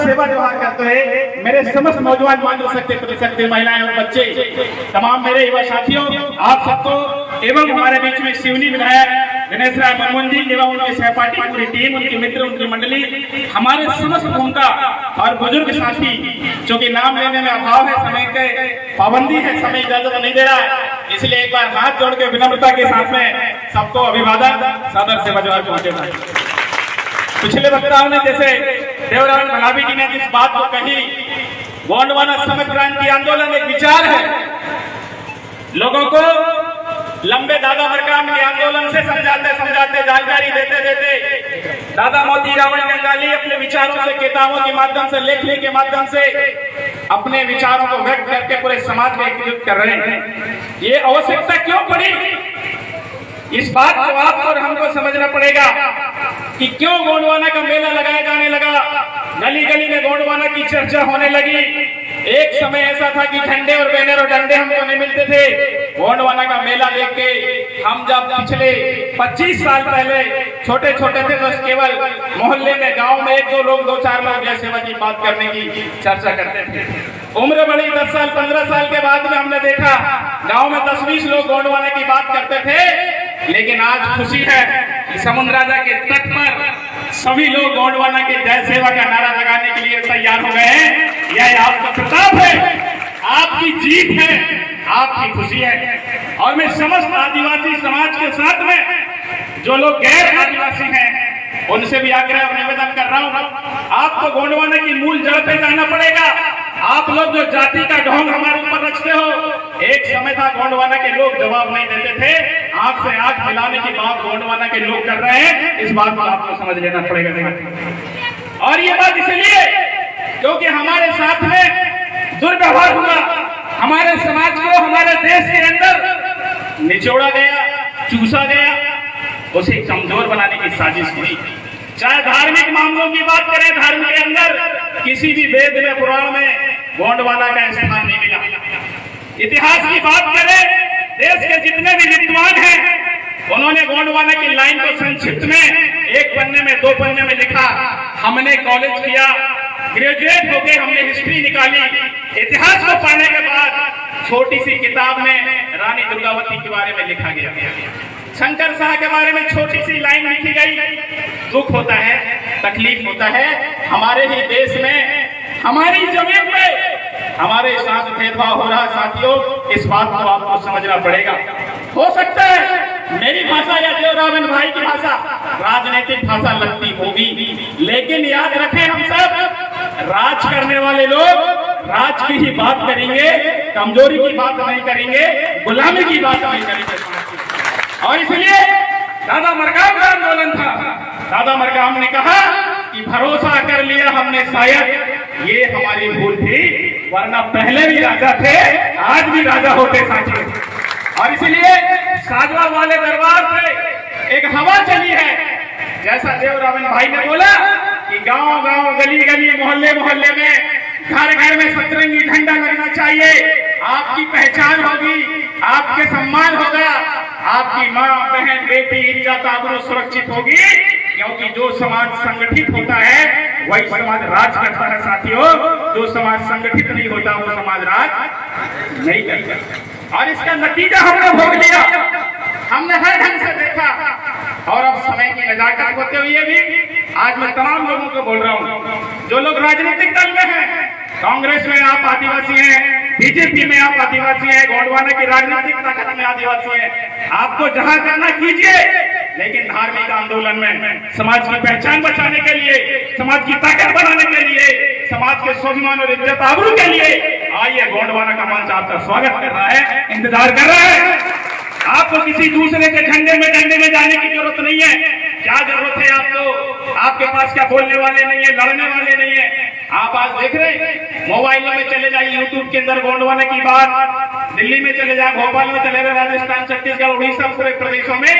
सेवा व्यवहार करते हैं। मेरे समस्त नौजवान मानव शक्ति प्रतिशक्ति महिलाएं और बच्चे, तमाम मेरे युवा साथियों, आप सबको एवं हमारे बीच में शिवनी विधायक दिनेश राय मनमोहन जी एवं उनके सहपाठी, पूरी टीम, उनके मित्र, उनकी मंडली, हमारे समस्त भूमिका और बुजुर्ग साथी, जो कि नाम लेने में अभाव है, समय के पाबंदी है, समय इजाजत नहीं दे रहा है, इसलिए एक बार हाथ जोड़ के विनम्रता के साथ में सबको अभिवादन सादर से बजवा पहुंचेगा। पिछले वक्ताओं ने जैसे देवराज मलावी जी ने जिस बात को कही, गोंडवाना समझ क्रांति आंदोलन एक विचार है। लोगों को लंबे दादा मरकाम के आंदोलन से समझाते जानकारी देते दादा मोती रावण कंगाली अपने विचारों से, किताबों के माध्यम से, लेखनी के माध्यम से अपने विचारों को व्यक्त करके पूरे समाज में एकजुट कर रहे हैं। ये आवश्यकता क्यों पड़ी, इस बात को आपको और हमको समझना पड़ेगा कि क्यों गोंडवाना का मेला लगाया जाने लगा, गली गली में गोंडवाना की चर्चा होने लगी। एक समय ऐसा था कि झंडे और बैनर और डंडे हमको नहीं मिलते थे। गोंडवाना का मेला देख के हम जब पिछले 25 साल पहले छोटे छोटे थे तो केवल मोहल्ले में, गांव में 1-2 लोग, 2-4 लोग जय सेवा की बात करने की चर्चा करते थे। उम्र बढ़ी 10 साल 15 साल के बाद में हमने देखा गांव में 10-20 लोग गोंडवाना की बात करते थे। लेकिन आज खुशी है कि समुद्र राजा के तट पर सभी लोग गोंडवाना के जय सेवा का नारा लगाने के लिए तैयार हो गए हैं। यह आपका प्रताप है, आपकी जीत है, आपकी खुशी है। और मैं समस्त आदिवासी समाज के साथ में जो लोग गैर आदिवासी हैं उनसे भी आग्रह और निवेदन कर रहा हूं, आपको गोंडवाना की मूल जड़ पे जाना पड़ेगा। आप लोग जो जाति का ढोंग हमारे ऊपर रचते हो, एक समय था गोंडवाना के लोग जवाब नहीं देते थे, आंख से आंख मिलाने की बात गोंडवाना के लोग कर रहे हैं। इस बात को आपको समझ लेना पड़ेगा। और ये बात इसलिए क्योंकि हमारे साथ में दुर्व्यवहार हुआ, हमारे समाज को हमारे देश के अंदर निचोड़ा गया, चूसा गया, उसे कमजोर बनाने की साजिश हुई। चाहे धार्मिक मामलों की बात करें, धर्म के अंदर किसी भी वेद में, पुराण में गोंडवाना का स्थान नहीं मिला। इतिहास की बात करें, देश के जितने भी विद्वान हैं उन्होंने गोंडवाना की लाइन को संक्षिप्त में 1 पन्ने में, 2 पन्ने में लिखा। हमने कॉलेज किया, ग्रेजुएट होके हमने हिस्ट्री निकाली। इतिहास को पाने के बाद छोटी सी किताब में रानी दुर्गावती के बारे में लिखा गया, शंकर शाह के बारे में छोटी सी लाइन लिखी गई। दुख होता है, तकलीफ होता है, हमारे ही देश में, हमारी जमीन पे हमारे साथ भेदभाव हो रहा। साथियों, इस बात को आपको समझना पड़ेगा। हो सकता है मेरी भाषा या देवरावन भाई की भाषा राजनीतिक भाषा लगती होगी, लेकिन याद रखें, हम सब राज करने वाले लोग राज की ही बात करेंगे, कमजोरी की बात नहीं करेंगे, गुलामी की बात नहीं करेंगे। और इसलिए दादा मरकाम का आंदोलन था। दादा मरकाम ने कहा कि भरोसा कर लिया हमने, शायद ये हमारी भूल थी, वरना पहले भी राजा थे, आज भी राजा होते साथियों। और इसलिए साधवा वाले दरबार से एक हवा चली है, जैसा देवरावन भाई ने बोला कि गांव गांव, गली गली, मोहल्ले मोहल्ले में, घर घर में सतरंगी झंडा लगना चाहिए। आपकी पहचान होगी, आपके सम्मान होगा, आपकी माँ, बहन, बेटी, इज्जत आबरू सुरक्षित होगी। क्योंकि जो समाज संगठित होता है वही समाज राज करता है साथियों। जो समाज संगठित नहीं होता वो समाज राज नहीं करता। और इसका नतीजा हमने भोग लिया, हमने हर ढंग से देखा। और अब समय की नजाकत होते हुए भी आज मैं तमाम लोगों को बोल रहा हूँ, जो लोग राजनीतिक दल में हैं, कांग्रेस में आप आदिवासी हैं, बीजेपी में आप आदिवासी हैं, गोंडवाना की राजनीतिक ताकत में आदिवासी हैं, आपको जहां जाना कीजिए, लेकिन धार्मिक आंदोलन में समाज की पहचान बचाने के लिए, समाज की ताकत बनाने के लिए, समाज के स्वाभिमान और इज्जत आबरू के लिए आइए, गोंडवाना का मंच आपका स्वागत कर रहा है, इंतजार कर रहा है। आपको किसी दूसरे के झंडे में, डंडे में जाने की जरूरत नहीं है। क्या जरूरत है आपको? आपके पास क्या बोलने वाले नहीं है, लड़ने वाले नहीं है। आप आज देख रहे हैं, मोबाइलों में चले जाइए, यूट्यूब के अंदर गोंडवाना की बात, दिल्ली में चले जाए, भोपाल में चले जाए, राजस्थान, छत्तीसगढ़, उड़ीसा, पूरे प्रदेशों में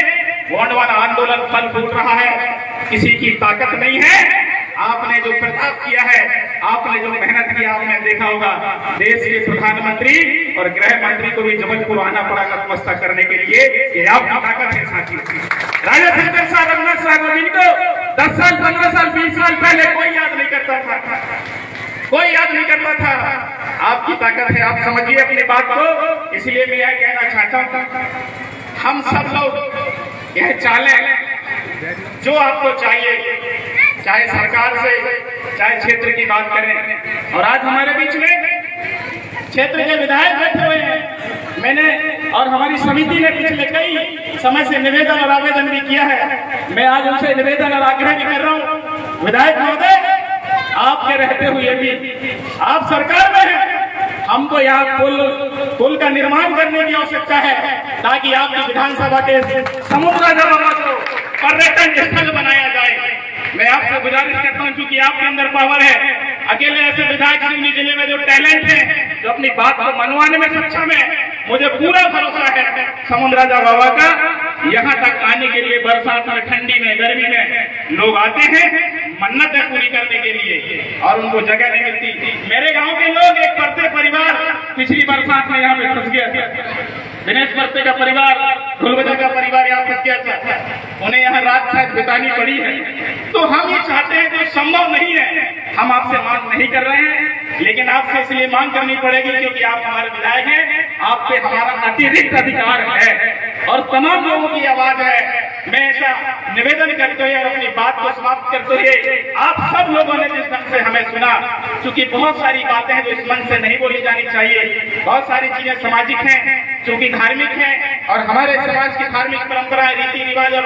गोंडवाना आंदोलन फल फूट रहा है। किसी की ताकत नहीं है। आपने जो प्रताप किया है, आपने जो मेहनत किया, आपने देखा होगा देश के प्रधानमंत्री और गृह मंत्री को भी जबलपुर आना पड़ा नतमस्तक करने के लिए। ये आपकी ताकत है साथी। राजा शंकर शाह, रघुनाथ शाह, जिनको 10 साल, 15 साल, 20 साल पहले कोई याद नहीं करता था, आपकी ताकत है, आप समझिए अपनी बात को। इसलिए मैं यह कहना चाहता हूँ, हम सब लोग यह चाहें जो आपको चाहिए, चाहे सरकार से, चाहे क्षेत्र की बात करें। और आज हमारे बीच में क्षेत्र के विधायक बैठे हुए हैं। मैंने और हमारी समिति ने पिछले कई समय से निवेदन और आवेदन भी किया है। मैं आज उनसे निवेदन और आग्रह भी कर रहा हूँ, विधायक महोदय, आपके रहते हुए भी आप सरकार में हैं, हमको यहाँ पुल का निर्माण करने की आवश्यकता है, ताकि आपकी विधानसभा के समुद्र को पर्यटन स्थल बनाया जाए। मैं आपसे गुजारिश करता हूँ, क्योंकि आपके अंदर पावर है, अकेले ऐसे विधायक सिवनी जिले में जो टैलेंट है, जो अपनी बात को मनवाने में सक्षम है, मुझे पूरा भरोसा है समुद्र राजा बाबा का। यहाँ तक आने के लिए बरसात में, ठंडी में, गर्मी में लोग आते हैं मन्नतें पूरी करने के लिए, और उनको जगह नहीं मिलती। मेरे गांव के लोग, एक परते परिवार पिछली बरसात में यहाँ पे फंस गया था, दिनेश परते का परिवार, ढोलबजा का परिवार यहाँ फंस गया था, उन्हें यहाँ रात शायद बितानी पड़ी है। तो हम ये चाहते हैं, जो संभव नहीं है, हम आपसे मांग नहीं कर रहे हैं, लेकिन आपसे इसलिए मांग करनी पड़ेगी क्योंकि आप हमारे विधायक हैं, आप पे हमारा अतिरिक्त अधिकार है और तमाम लोगों की आवाज है। मैं ऐसा निवेदन करते हुए और अपनी बात को समाप्त करते हुए, आप सब लोगों ने जिस ढंग से हमें सुना, क्योंकि बहुत सारी बातें हैं जो इस मंच से नहीं बोली जानी चाहिए, बहुत सारी चीजें सामाजिक हैं, चूंकि धार्मिक है, और हमारे समाज की धार्मिक परंपराएं, रीति रिवाज और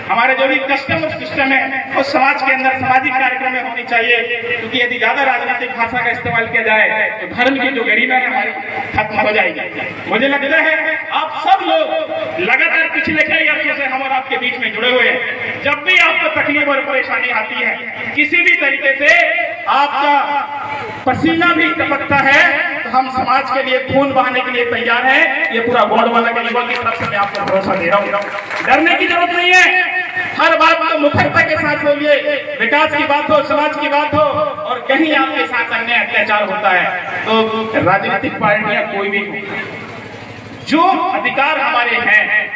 हमारे जो भी कस्टम और सिस्टम है, उस समाज के अंदर सामाजिक कार्यक्रम होनी चाहिए। क्योंकि यदि ज्यादा राजनीतिक भाषा का इस्तेमाल किया जाए तो धर्म की जो गरिमा है हमारी खत्म हो जाएगी। मुझे लगता है आप सब लोग लगातार पिछले कई वर्षों से हम और आपके बीच में जुड़े हुए हैं। जब भी आपको तकलीफ और परेशानी आती है, किसी भी तरीके से आपका पसीना भी टपकता है, तो हम समाज के लिए खून बहाने के लिए तैयार हैं। ये पूरा गोंडवाना के युवा की तरफ से मैं आपको भरोसा दे रहा हूँ। डरने की जरूरत नहीं है, हर बात को मुखरता के साथ बोलिए, विकास की बात हो, समाज की बात हो, और कहीं आपके साथ अन्य अत्याचार होता है तो राजनीतिक पार्टियां कोई भी हो, जो अधिकार हमारे हैं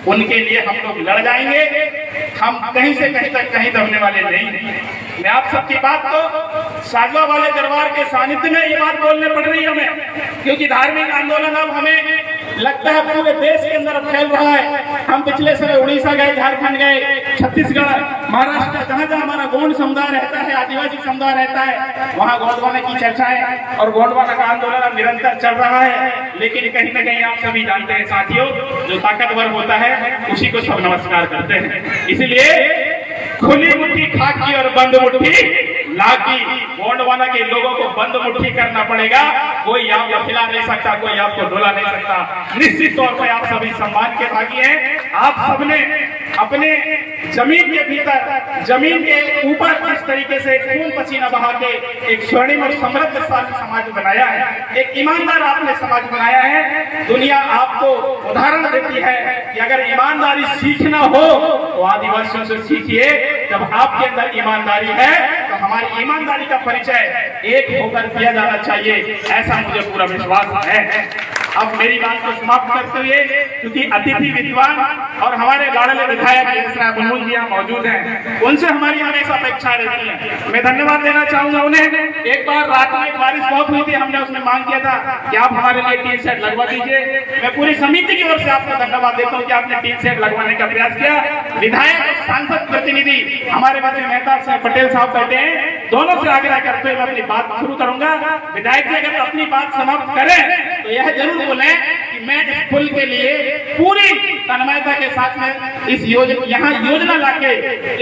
उनके लिए हम लोग लड़ जाएंगे। हम कहीं से कहीं तक कहीं दबने वाले नहीं। मैं आप सबकी बात को साजवा वाले दरबार के सानिध्य में ये बात बोलने पड़ रही है हमें, क्योंकि धार्मिक आंदोलन अब हमें लगता है पूरे देश के अंदर फैल रहा है। हम पिछले समय उड़ीसा गए, झारखंड गए, छत्तीसगढ़, महाराष्ट्र, जहाँ जहाँ हमारा गोंड समुदाय रहता है, आदिवासी समुदाय रहता है, वहाँ गोंडवाना की चर्चाएं और गोंडवाना का आंदोलन निरंतर चल रहा है। लेकिन कहीं न कहीं आप सभी जानते हैं साथियों, जो ताकतवर होता है उसी को सब नमस्कार करते हैं। इसलिए खुली मुट्ठी खाकी और बंद मुट्ठी लाकी, गोंडवाना के लोगों को बंद मुट्ठी करना पड़ेगा। कोई आपको खिला नहीं सकता, कोई आपको डोला नहीं सकता। निश्चित तौर पर आप सभी सम्मान के भागी हैं। आप सबने अपने जमीन के भीतर, जमीन के ऊपर किस तरीके से खून पसीना बहा के एक स्वर्णिम और समृद्ध समाज बनाया है, एक ईमानदार आपने समाज बनाया है। दुनिया आपको उदाहरण देती है कि अगर ईमानदारी सीखना हो तो आदिवासियों से सीखिए। जब आपके अंदर ईमानदारी है तो हमारी ईमानदारी का परिचय एक होकर किया जाना चाहिए, ऐसा मुझे पूरा विश्वास है। अब मेरी बात को समाप्त करते हुए, क्योंकि अतिथि विद्वान और हमारे लाडले विधायक मुनमुन जी यहाँ मौजूद हैं, उनसे हमारी हमेशा अपेक्षा रहती है। मैं धन्यवाद देना चाहूंगा उन्हें। एक बार रात में बारिश बहुत हुई थी, हमने उसमें मांग किया था कि आप हमारे लिए टीन सेट लगवा दीजिए। मैं पूरी समिति की ओर से आपको धन्यवाद देता हूँ कि आपने टीन सेट लगवाने का प्रयास किया। विधायक और सांसद प्रतिनिधि हमारे बच्चे मेहता साहब, पटेल साहब बैठे हैं, दोनों से आग्रह करते हुए मैं अपनी बात शुरू करूंगा। विधायक जी अगर अपनी बात समाप्त करें तो यह जरूर बोले कि मैं इस पुल के लिए पूरी तन्मयता के साथ में इस यहाँ योजना लाके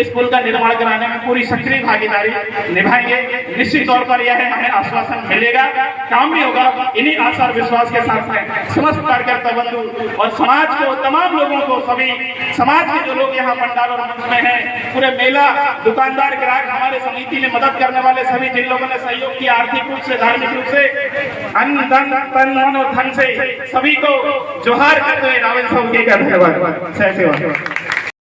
इस पुल का निर्माण कराने में पूरी सक्रिय भागीदारी निभाएंगे। निश्चित तौर पर यह हमें आश्वासन मिलेगा, काम भी होगा। इन्हीं आशा और विश्वास के साथ में समस्त कार्यकर्ता बंधु और समाज को, तमाम लोगों को, सभी समाज के जो लोग यहाँ पंडाल और मंच में हैं, पूरे मेला, दुकानदार, ग्राहक, हमारे समिति में मदद करने वाले सभी जिन लोगों ने सहयोग किया, आर्थिक रूप से, धार्मिक रूप से, अन्न, तन, मन और धन से, सभी को जोहार करते हुए रावण साहब के धन्यवाद।